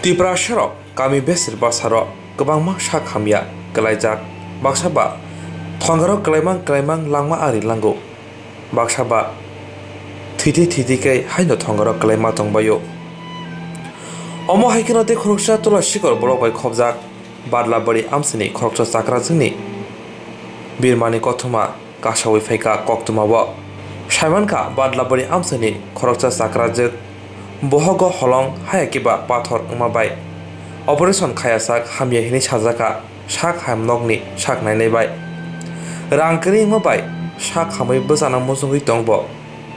Tipra Sharok, kami besir basarok, kebangma Sakhamya, Kwlaijak, baksaba, Thongarok Klaimang langma ari langgo, baksaba, Titi kai haino Thongarok Klaima tongbayo. Omo haikino de khoroksa tola shikor borok bai khobjak, badla bari amsini khoroksa sakra jingni. Birmani kothuma, kasawi faika koktumawo. Shaimanka badla bari amsini khoroksa sakra jik, bohogo holong hayakiba pathor umabai. Operation khayasak hamya hini sajaka Sakhamnogni sak nainai bai. Rangkri mabai Sakhamai bosana musungui tongbo.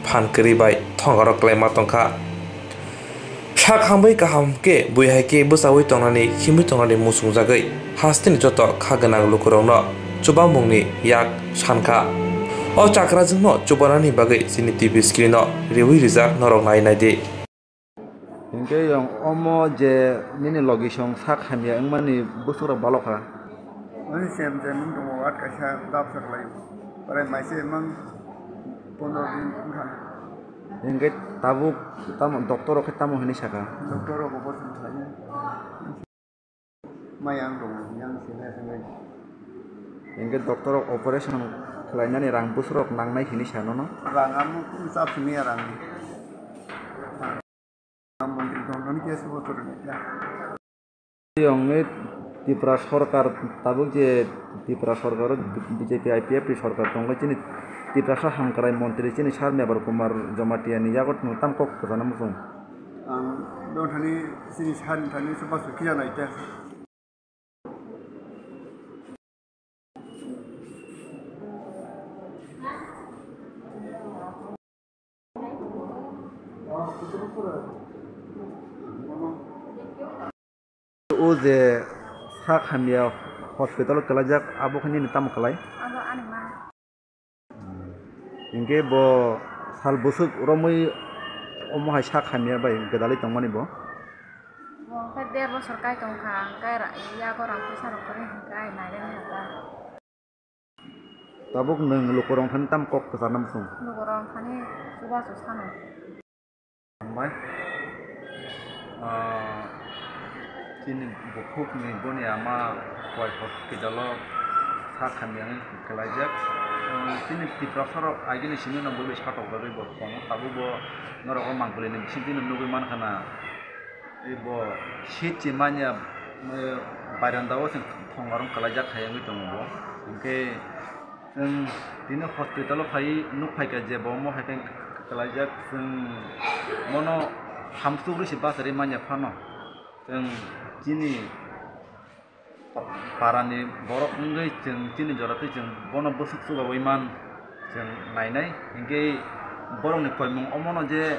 Phankri bai Thongarok Klaima tongkha. Sakhamai kahamke buihaike bosawi tongnani himi tongnani musungjagoi hastini joto khaganang Lukurokno Chubamungni yak Sankha. O chakra jingno chubanani bagai sini TV screen no rewi rijak norok nainai. Hingke yang omo je nini logisong Sakhamya engmani busura balokha. Ini sem dong wat kasih daftar lagi. Pada masih emang 15 दिन kan. Hingke Tabok tamu doktor ke tamu hini saka. Dokter aku bos misalnya. Mayang dong yang sini sini. Hingke doktor operation kelainnya nih rang busura nang nai hini sana no. Rangamu pun sab sini rang. Menteri Tonton kia sebut turun ya. Yang di prasorkar Tabok je di prasorkar BJP IPF di sorkar tonggo cini di prasar hangkarai menteri cini Sakhamya berkumar jamatiani jagot nutam kok kesana musung. Dong tani sini tani Chubachu kia naik deh. Uze Sakhamya hospital Kwlaijak abo khani nitam khlai Abo anima. Hingke bo sal busuk romoi omo hai Sakhamya bai gedali tongmani bo. Bo ka 1.5 বছর kai tongkha kai ra ya ko rang pisa ro kore kai nai den hata. Tabok nang Lukurokno khani tam kok kesana musung. Lukurokno khani Chubachu sano. Mai kini bukuk ni boni ama Khowai hospital Sakhamya Kwlaijak kini di prasarok agini sini na bobe satok dari bo kono tabu bo norok mangkuli ni sini nubi man kana ibo siti manya barandawo sing Thongarok Kwlaijak hayang itu bo ingke dini hospital khai nuk khai ka je bo mo hai Kwlaijak mono hamsugri si basari manya phano kini parani borok Wngui kini jorati bono busuk suga wiman nainai hingke borok ni koimung omono je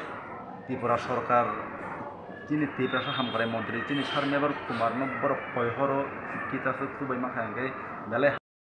Tripura sorkar kini Tripura hamkarai menteri kini Sakhamya berkumar no borok koihoro kita subai maka hingke dalai